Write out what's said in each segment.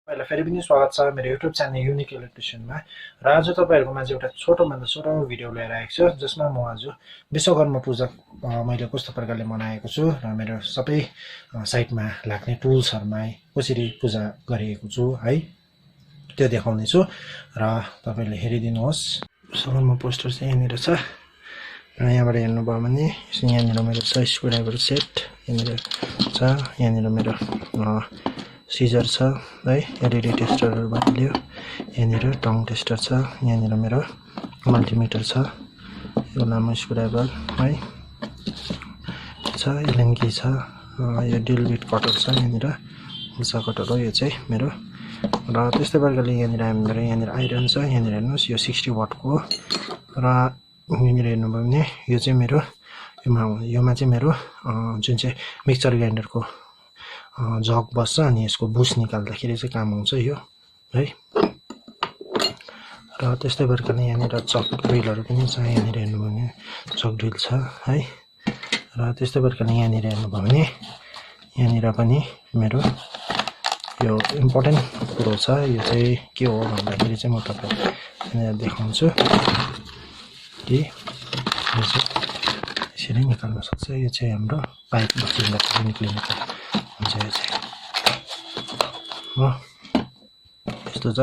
तपाईहरुलाई फेरि पनि स्वागत छ मेरो युट्युब च्यानल युनिक इलेक्ट्रिशियनमा र आज तपाईहरुको माझ एउटा छोटोभन्दा छोटो भिडियो लिएर आएको छु जसमा म आज विश्वकर्मा पूजा मैले कस्तो प्रकारले मनाएको छु र मेरो सबै साइटमा लाग्ने टुल्सहरुमा कसरी पूजा गरिएको छु है त्यो देखाउने छु र तपाईले हेरिदिनुहोस्। विश्वकर्मा पोस्टर चाहिँ यहाँनिर छ र यहाँबाट हेर्नुभयो भने यहाँनिर मेरो छ स्क्रुड्राइभर सेट यहाँनिर छ यहाँनिर मेरो सिजर छ है एलईडी टेस्टरहरु बनियो यहाँनिर टङ टेस्टर छ यहाँनिर मेरो मल्टिमिटर छ यो लामो स्क्रुड्राइभर है छ एलएनकी छ यो ड्रिल बिट कटर छ यहाँनिर मुसा कटर हो यो चाहिँ मेरो र त्यस्तै प्रकारले यहाँनिर आइरन छ यहाँनिर हेर्नुस् यो 60 वाटको हो र यहाँनिर हेर्नुभयो भने यो चाहिँ मेरो योमा चाहिँ मेरो जुन चाहिँ मिक्सचर ग्राइन्डरको जग बस्छ अनि यसको बुस निकाल्दाखेरि चाहिँ काम हुन्छ यो है र त्यस्तै प्रकारले यहाँनिर चक ड्रिलहरु पनि छ यहाँनिर हेर्नुभयो भने चक ड्रिल छ है र त्यस्तै प्रकारले यहाँनिर हेर्नुभयो भने यहाँनिर पनि मेरो यो इम्पोर्टेन्ट कुरो छ यो चाहिँ के हो भन्दाखेरि चाहिँ म तपाईलाई यहाँनिर देखाउँछु कि यसरी निकाल्न सक्छ यो चाहिँ हाम्रो पाइप बसिँदा निक्लिने हुन्छ यो चाहिँ हो यस्तो छ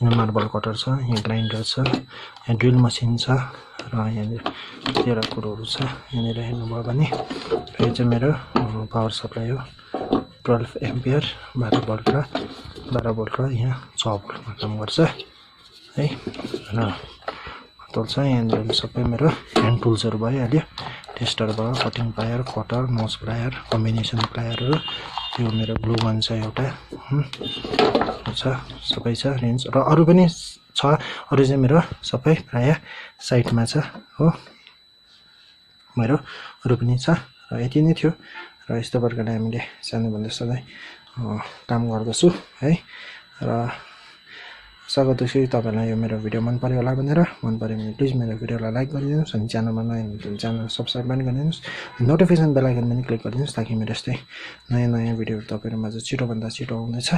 यहाँ मार्बल कटर छ यहाँ ग्राइन्डर छ यहाँ ड्रिल मसिन छ र यहाँनिर धेरै कुरोहरु छ यहाँनिर हेर्नुभयो भने यो चाहिँ मेरो पावर सप्लाई हो 12 एम्पियर 12 भोल्ट र यहाँ 6 भोल्टमा काम गर्छ है र टुल छ यहाँनिर सबै मेरो ह्यान्ड टुल्सहरु भइहाल्यो टेस्टर भयो cutting plier cutter nose plier combination प्लायरहरु यो मेरो ग्लु गन छ एउटा छ सबै छ रेन्ज र अरु पनि छ अरु चाहिँ मेरो सबै प्राय साइटमा छ हो मेरो अरु पनि छ र यति नै थियो र यस्तो प्रकारले हामीले सानोभन्दा सधैँ काम गर्दछु है र आशा गर्दछु तपाईलाई यो मेरो भिडियो मन पर्यो होला भनेर मन पर्यो भने प्लिज मेरो भिडियोलाई लाइक गरिदिनुस् अनि च्यानलमा नयाँ हुनुहुन्छ च्यानल सब्स्क्राइब पनि गरिदिनुस् नोटिफिकेसन बेल आइकन पनि क्लिक गरिदिनुस् ताकि मेरो यस्तै नयाँ भिडियोहरु तपाईहरुमाझ छिटोभन्दा छिटो आउनेछ।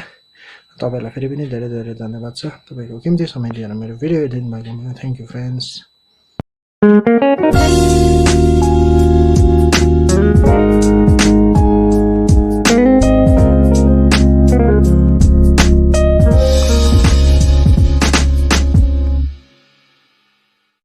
तपाईलाई फेरि पनि धेरै धेरै धन्यवाद छ तपाईको कीमती समय लिएर मेरो भिडियो हेरिदिनु भएकोमा थ्यांक यू फ्रेन्ड्स।